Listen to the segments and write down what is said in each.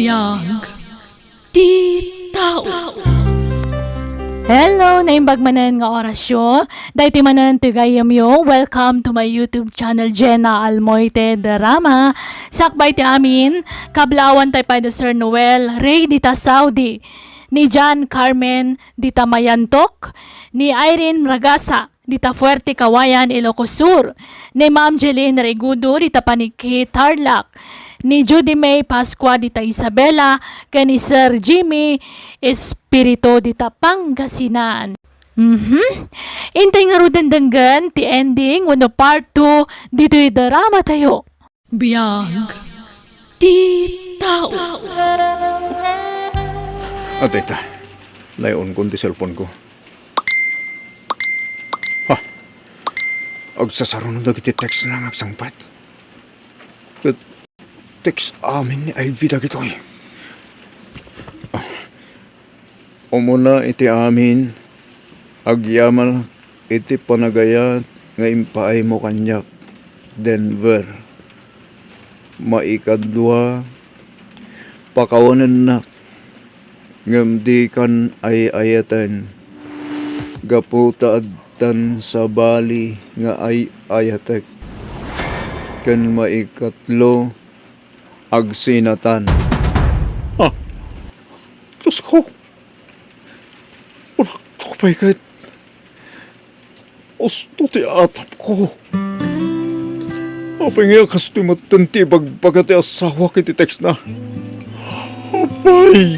BIAG Ti TAO. Hello, naimbag manan nga orasyo. Dayti manan tigayam yo. Welcome to my YouTube channel, Jena Almoite Drama. Sakbay ti amin, kablawan tay pa Sir Noel, Ray dita Saudi, ni John Carmen dita Mayantok, ni Irene Ragasa dita Fuerte Kawayan, Ilocos Sur, ni Ma'am Jeline Regudo dita Paniki Tarlac, ni Judy May Pascua dita Isabela, kay ni Sir Jimmy Espirito dita Pangasinan. Intay nga ro dandanggan ti ending wano part 2 dito drama tayo. BIAG Ti TAO. Teka, layon ko ti cellphone ko. Ha? Agsasaro nung dagiti text na magsangpat. Text amin ni Ivy dagito eh. Umuna iti amin, agyaman iti panagayat nga impaay mo kanyak, Denver. Maikadwa, pakawanan na, ngamdi kan ay ayatan, gaputaadtan sa bali nga ay ayatek, kan maikatlo, agsinatan. Ha? Diyos ko. Unak to pa'y kahit usto ti atap ko. Apay nga kasto matanti bagpagati asawa kiti text na. Apay!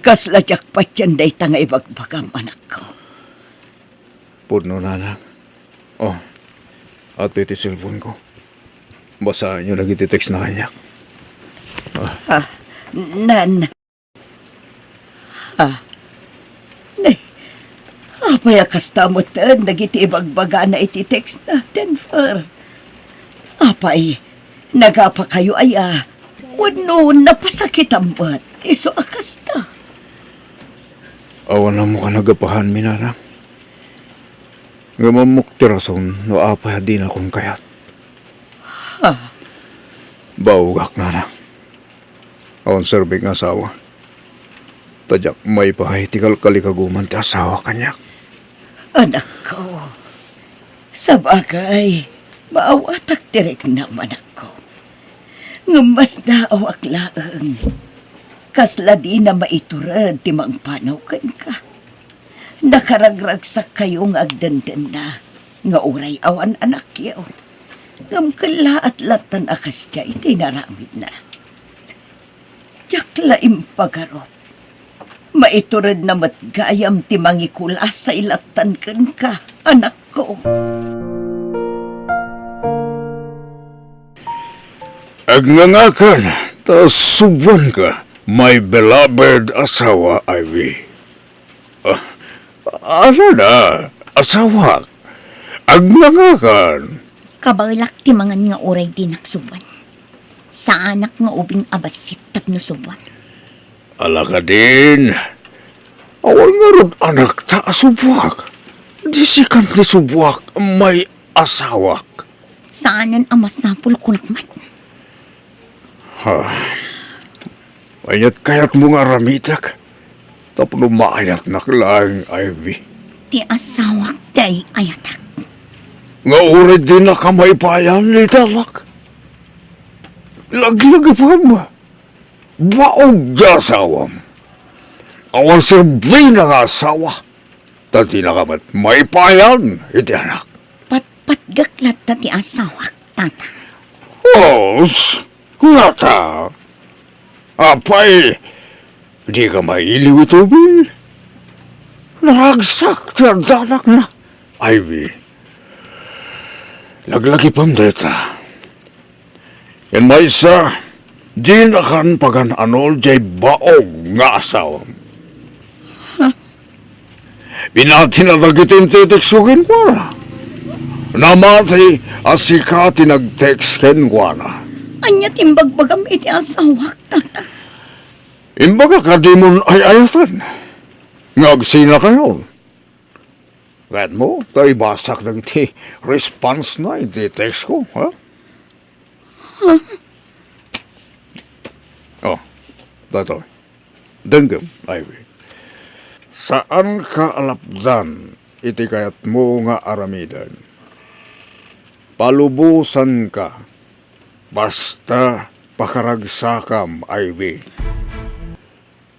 Kasla jakpat yan day nga ibagbagam anak ko. Puno na lang. Oh, at iti cellphone ko. Basahin nyo lagi text na kanya. Nan. Nay. Apay akastamutan nagiti ibagbaga na iti text na Denver. Apay, nagapa kayo aya. Wano napasakit ang bat. Iso akasta. Awan na mo ka nagapahan, minarang. Gamamok ti rason, no apay din akong kayat. Baugak na lang. Awan serbing asawa. Tadyak may pahay tikal kalikaguman ti asawa kanyak. Anak ko, sa bagay, maawatak direk naman ako. Ngumas na awak laang. Kasla di na maiturad ti mang panawkan ka. Nakaragragsak kayong agdandan na, nga uray awan anak yaw. Ngamkala at latan akas siya itinaramid na. Jakla impagarop. Maiturad na matgayam ti mangikulas sa ilatan kan ka, anak ko. Agngangakan, tas subuan ka, my beloved asawa, Ivy. Ano na, asawa? Agngangakan. Kabalak ti mangan nga uray di naksuban. Sa anak nga ubing abasit tapno suban. Ala ka din. Awal nga ron anak ta asubwak. Di sikan ni subwak may asawak. Saanan ang masapul kunakmat? Ayat kayat mo nga ramitak. Tapno maayat na kalaang Ivy. Ti asawak day ayatak. Nga urid din na kamay payan ni talak. Lagi-lagi pa mo. Baog da asawam. Awan sirbi na nga asawa. Tati na kamat may payan, iti anak. Patgaklat ta ti asawak, tata. Os, nata. Apay, di ka mailiw ito, Bill. Naragsak, tiyandanak na. Ivy, laglagi pang data. Yan may isa, di na kan pagan anol jay baog nga asawam. Binati na nagitin titiksugin ko na. Namati asika tinag-text ken ko na. Anya timbagbagam iti asawak, tata. Imbaga ka di mo ay ayatan. Ngagsina kayo. Gan mo, tayo basak na iti response na iti text ko, ha? Datoy, denggem, Ivy. Saan ka alapdan, iti kayat mo nga aramidan? Palubusan ka, basta pakaragsakam, Ivy.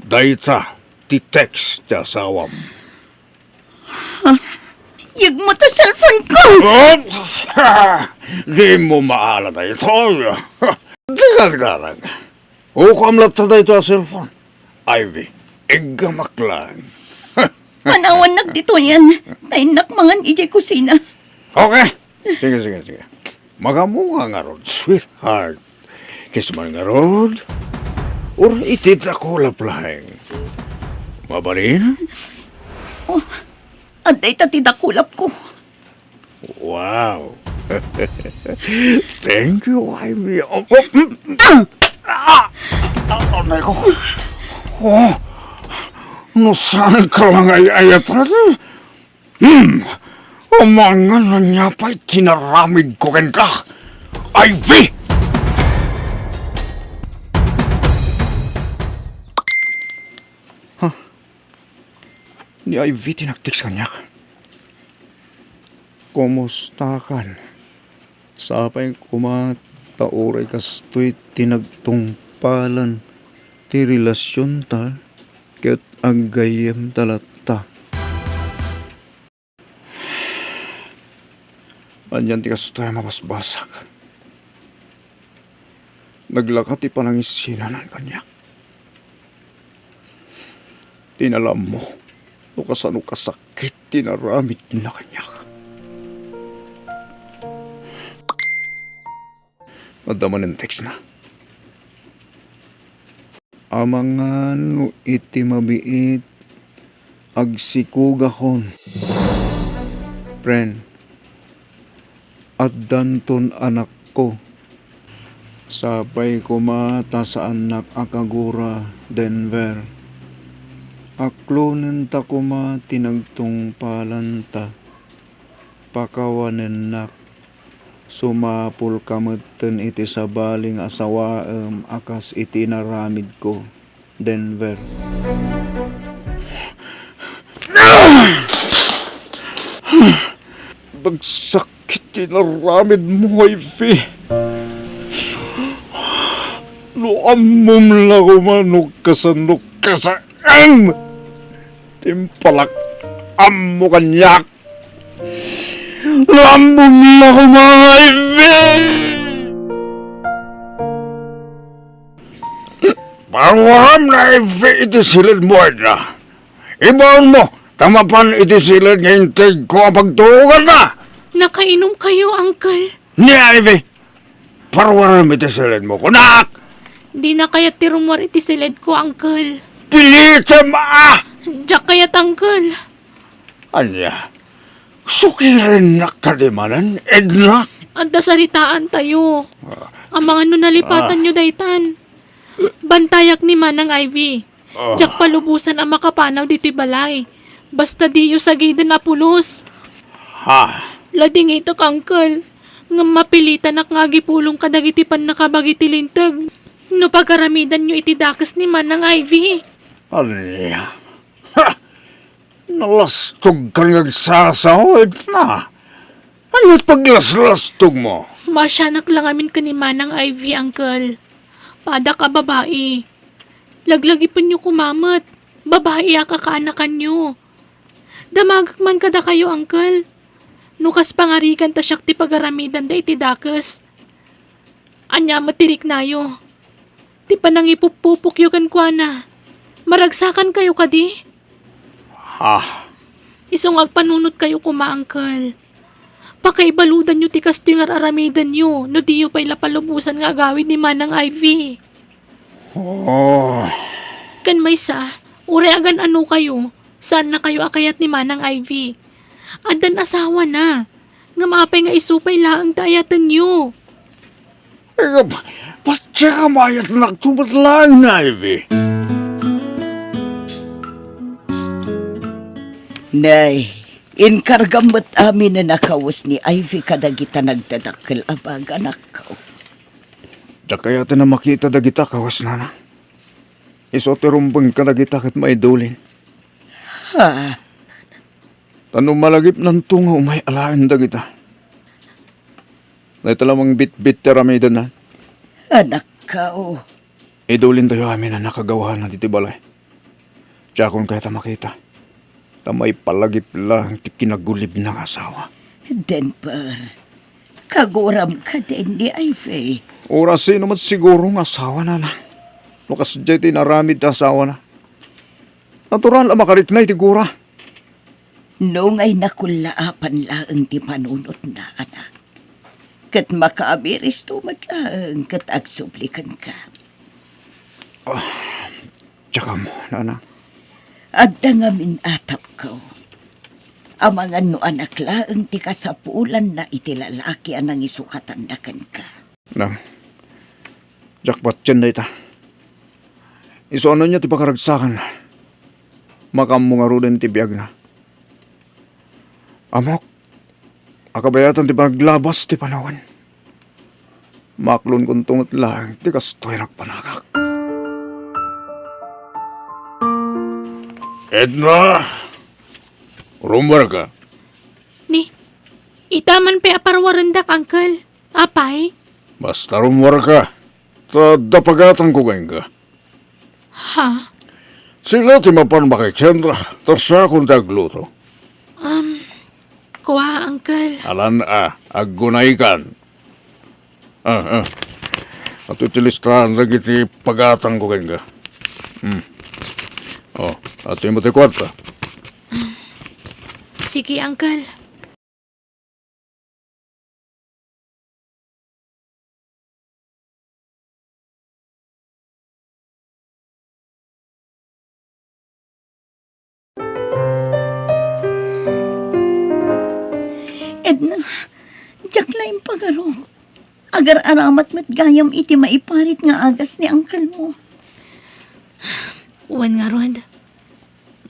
Dayta, ti text ti asawam. Yag mo ta cellphone ko! Di mo maala na ito. Di kagdalang. Ukam lata na ito ang cellphone. Ivy, igamak lang. Manawan dito yan. Tainak mangan ijay kusina. Okay. Sige. Magamunga nga rod, sweetheart. Kisman nga rod. Or itid ako laplaheng. Mabalin? Anday tatidakulap ko. Wow. Thank you, Ivy. Anay ko. Saan ka lang ay ayat natin? Umangan na niya pa'y tinaramid ko ken ka. Ivy! Ni Ivy tinagtiks kanya. Kumusta kan? Sapay kumatauray kasto'y tinagtungpalan. Ti relasyon ta, ket agayem talata. Anyan ti kasto'y mabasbasak. Naglakat ti panangisinan kanyak. Tinalam mo. No kasano kasakit, tinaramit na kanya. Madaman ang text na. Amangan no iti mabiit, agsikugahon. Friend, at danton anak ko. Sabay kumata sa anak akagura, Denver. Aklonen ta kuma tinagtong palanta, pakawanen nak, sumapul kameten iti sabaling asawaem akas iti naramid ko, Denver. Bagsakit tinaramid mo, Ivy. Luamom lang umanok kasanok kasaan. Timpalak amo kanyak. Luamom lang umang, Ivy. Pawaram na, Ivy, iti silid mo na. Ibaon mo, tamapan iti silid nga integ ko ang pagtugan na. Nakainom kayo, Uncle. Ni Ivy, pawaram iti silid mo, kunak. Di na kayat ti rumor iti silid ko, Uncle. Pilita ma! Diyak kayat, Uncle. Anya, sukirin na kadimanan, Edna. Adda saritaan tayo. Ang mga nalipatan nyo daytan. Bantayak ni Manang Ivy. Diyak palubusan ang makapanaw dito'y balay. Basta di yu sagidan na pulos. Ha? Lading ito, Uncle. Nga mapilitan ak nga gipulong kadagiti pan nakabagiti lintag. No pagkaramidan nyo iti dakas ni Manang Ivy. Anya? Ha? Nalastog ka nagsasaw, Edna. Ano't paglaslastog mo? Masyanak lang amin ka ni Manang Ivy, Uncle. Pada ka babae. Laglagi pa nyo kumamat. Babae ang kakaanakan nyo. Damagak man kada kayo, Uncle. Nukas pangarigan ta siyak ti pagaramidan da iti dakas. Anya matirik nayo. Ti panang ipupupuk kan kwa na. Maragsakan kayo kadi. Ha? Isong agpanunot kayo kuma, Uncle. Pakaibaludan nyo ti kasto yung aramidan nyo. No di yung pa'y lapalubusan nga agawid ni Manang Ivy. Oh. Kan may sa, ureagan ano kayo. Saan na kayo akayat ni Manang Ivy? Adan asawa na. Nga mapay nga isupay laang dayatan nyo. Patsa ka mayat nagtubat lang na, Ivy. Nay, inkargamot amin na nakawas ni Ivy kadagita nagdadakil abag anak ko. Da kaya na makita dagita kawas na. Iso ti rumbang ka nagitakit maidulin. Ha? Tanong malagip ng tunga umay alain dagita. Na ito lamang bit-bit teramay na. Anak ka, oh. Idulin tayo amin na nakagawahan na dito balay. Tsakon kaya ta makita. Tamay palagip lang ti kinagulib ng asawa. Denver, kaguram ka din di Ivy. Orasin naman siguro ng asawa na na. Lukas dyan tinaramid na asawa na. Natural ang makarit na itigura. Noong ay nakulaapan lang ti panunot na anak. Kat makaabiris tumat lang, kat agsublikan ka. Tsaka mo, nana. Adda nga minatap ko. Ang mga no anak lang ti kasapulan na itilalaki anang isukatan na kan ka. Nang, jackpot dyan na ita. Iso ano niya ti pakaragsakan. Makam mo nga rin ti biyag na. Amok, akabayatan ti paglabas ti panawan. Maklon kong tungot lang, ti kastoy nagpanagak. Edna! Rumbar ka? Ni, itaman pa aparwarandak, Uncle. Apay? Basta rumbar ka. Dapagatan ko ganyan ka. Ha? Sila ti mapan makikendra, tarsa kong tagluto. Kuha, Uncle. Alan aggunay kan. At utilistahan lagi ti pagatang ko ganyan ka. At yung mati kwarta. Sige, Uncle. Edna, jaklaim pagaro. Agar aramat met gayam iti maiparit nga agas ni angkal mo. Uwan nga, Rod.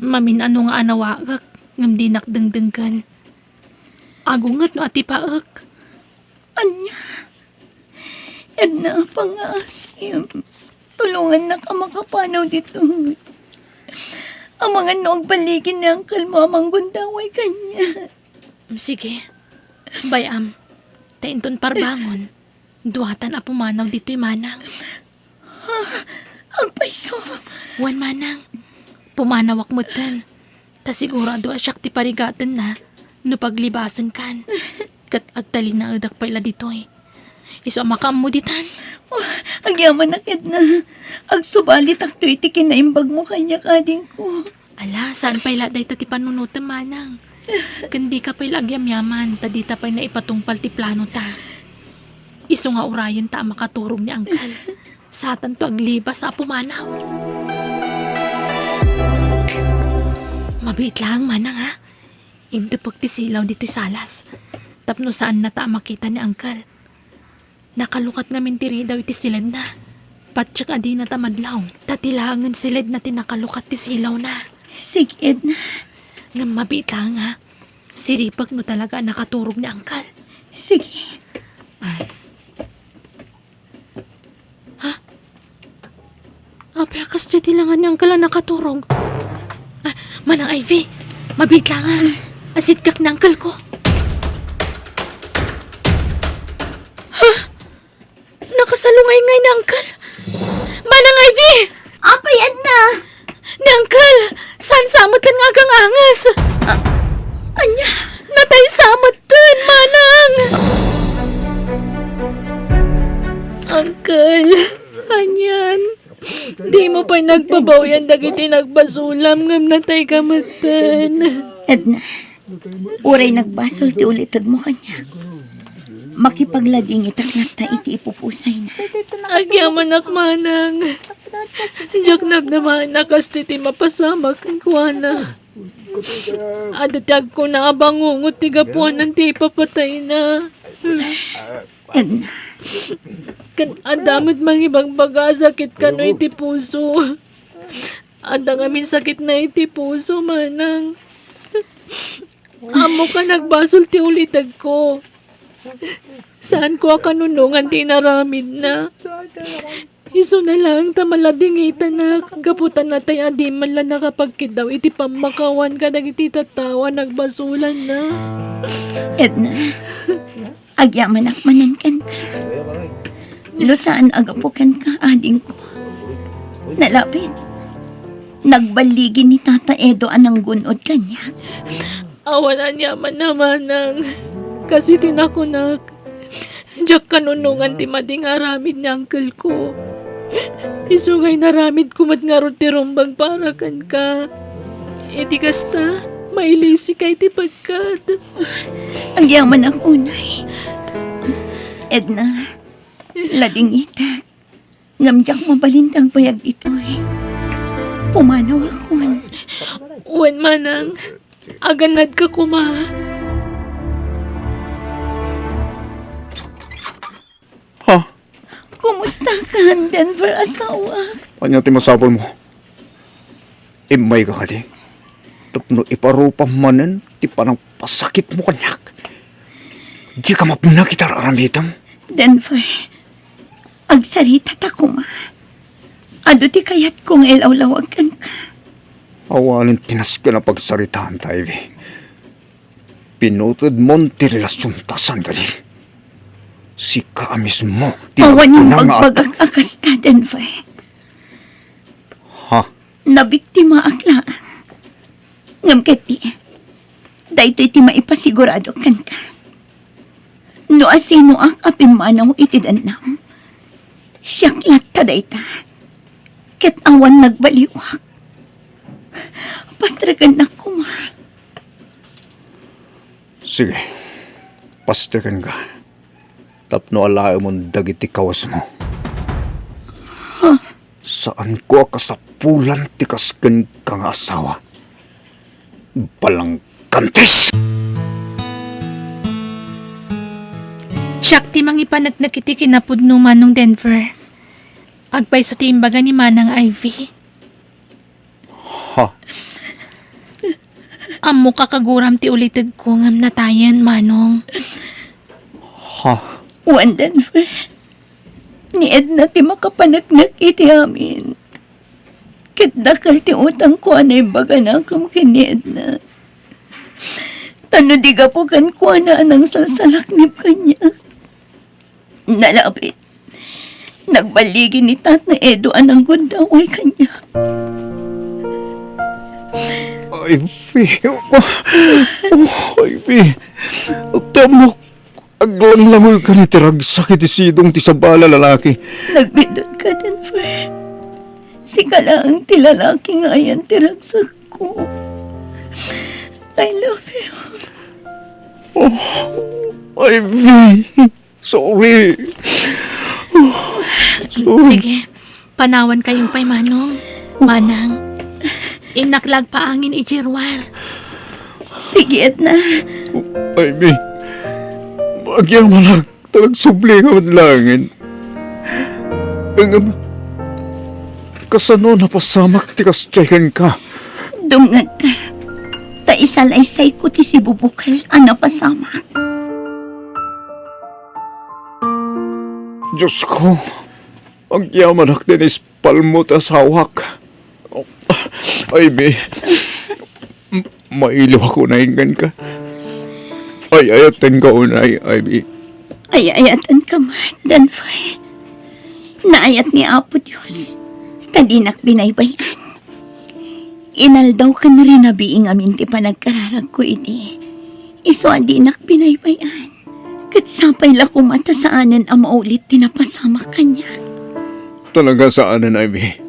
Mamin ano nga anawagak, ngam di nakdengdengkan. Agungat no ati paak. Anya, Edna, pangasim. Tulungan na ka makapanaw dito. Ang mga noog baligin ni angkal mo amang gundaway kanya. Sige. Bayam, tainton parbangon. Duhatan a pumanaw dito'y manang. Ang paiso. Wan manang. Pumanawak mo tan. Ta sigurado asyak ti parigatan na no paglibasan kan. Kat agtali na adak pala dito'y. Iso makam mo ditan. Agyaman na Edna. Agsubalit akto iti kinaimbag mo kanya kading ko. Ala, saan pala day ti panunutan manang? Kandi ka pala agyam-yaman, tadita pa'y naipatungpal ti plano ta. Iso nga urayan ta makaturog ni angkal. Satan to aglibas sa pumanaw. Mabit lang manang ha. Hindi pagtisilaw dito'y salas. Tapno saan na ta makita ni angkal. Nakalukat nga mintiri daw iti silad na. Patsak adi na tamadlaw. Tatilangan silad na tinakalukat ti silaw na. Sige Edna. Nga mabit lang ha. Siripag no talaga nakaturog ni angkal. Sige. Ha? Apekas dyan tilangan ni angkal ang nakaturog. Manang Ivy, mabit lang ha. Asit kak na angkal ko. Ha? Nakasalungay ngay na angkal. Manang Ivy! Apay Edna! Nangkal! Saan samutan nga kang angas? Anya! Natay samutan, manang! Uncle, anyan. Di mo pa nagpabawyan dagiti nagbasulam ngam natay kamatan. Edna, uray nagbasol ti ulitag mo kanya. Makipaglading itaknat ta iti ipupusay na. Agyaman manang. Jaknab naman nakastiti mapasamak ang kuwana. Adatag ko na abangungot tigapuan ng ti papatay na. Edna, Kan adamit mang ibang bagasakit ka no iti puso. Ada ngamin sakit na iti puso, manang. Amo ka nagbasol ti ulitag ko. Saan ko kanunungan ti naramid na? Iso na lang tamalading itanak. Gaputan na tayo adi man lang nakapagkidaw. Iti pamakawan ka nag iti tatawa nagbasulan na. Edna, agyaman akmanan kan ka. Lusaan agapukan ka, ading ko. Nalapit. Nagbaligi ni Tata Edo anang gunod kanya. Awalan niya man naman ng kasi tinakunak. Diyak kanunungan ti mading aramid ni uncle ko. Isungay naramid kumat nga ron ti rumbang para kan ka. Iti kasta, mailisi kay ti pagkat. Ang yaman ang unay. Edna, lading itak. Ngamjak mo balintang payag ito'y. Pumanaw akon. Uwan manang, aganad ka kuma. Ha? Kumusta ka, Denver asawa? Anya ti masapol mo? Imay ka kadi. Tapno iparupa manen, ti panang pasakit mo kanyak. Di ka mapuna kita aramitam. Denver, agsarita ta kuma. Ado ti kayat kong ilawlawagan ka. Awanin tinas ka na pagsaritaan tayo. Pinutod mon ti relasyon tasan kadi. Si ka mismo. Awan yung pagbagag-akas ta, Denver. Ha? Nabiktima aklaan. Ngam kati, dahito iti maipasigurado kan ka. No asino ang apimanaw iti danam. Siyaklat ta dayta. Ket awan nagbaliwak. Pastragan na kuma. Sige. Pastikan ka. Tapno alae mong dagiti kawas mo. Saan ko kasapulan tikas kan kang asawa? Balang kantis! Siyak ti mangipanagnak iti kinapudno manong Denver. Agpay sa timbaga ni Manang Ivy. Ha? Amo kakaguram ti ulitag ko ngam natayan manong. Ha? Wan, Denver. Ni Edna ti makapanagnak iti amin. Ket dakal ti utang ko anay baga na akong kini Edna. Tano di po kan ko na anang salsalaknip kanya. Nalapit. Nagbaligi ni Tata Edo anang gundaway kanya. Ivy. Ivy. Tamo. Aglang-langoy ka ni tirag sakit isidong ti sabala lalaki. Nagbidot ka, Denver. Sika lang ti lalaki nga yan tiragsak ko. I love you. Ivy. Sorry. Sorry. Sige, panawan kayo pa'y manong. Manang, inaklag pa angin ijirwar. Sige, Edna. Ivy. Magyang malag. Talag subli nga madlangin. Ang kasano napasamak ti kastyakan ka. Dungag ka. Ta isalaysay ko ti si Bubukal ana pasamak. Diyos ko. Ang yamanak din ispal mo tas hawak. Ivy. Mailiw ako na ingan ka. Ay, ayatan ka unay, Ivy. Ay-ayatan ka man, Denver. Naayat ni Apo Diyos. Kadinak binaybayan. Inaldaw ka na rin nabiing amin ti panagkararag ko ini. Iso adinak binaybayan. Katsapay la kumata saanan ang maulit tinapasama kanya. Talaga saanan, Ivy.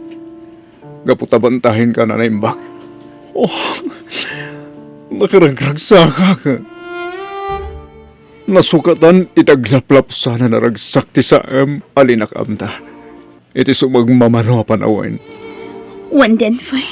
Gaputabantahin ka na naimbak. Oh, nakaragragsa ka. Nasukatan itaglaplap sana naragsak ti saam alinak amta. Iti sumagmamano panawan. One Denver.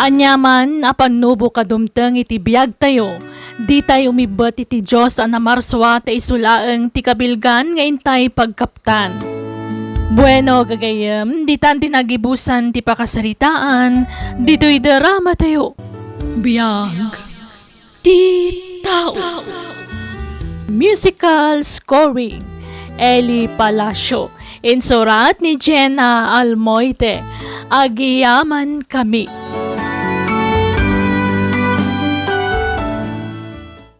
Anyaman, apannubo kadumteng iti biyag tayo. Di tayo umibot iti Diyos ang namarswa ta isulaeng ti kabilgan nga intay pagkaptan. Bueno, gagayam, di tan tinagibusan ti pakasaritaan, dito'y drama tayo. Biag Ti Tao. Musical scoring, Eli Palacio. Insurat ni Jena Almoite. Agiyaman kami.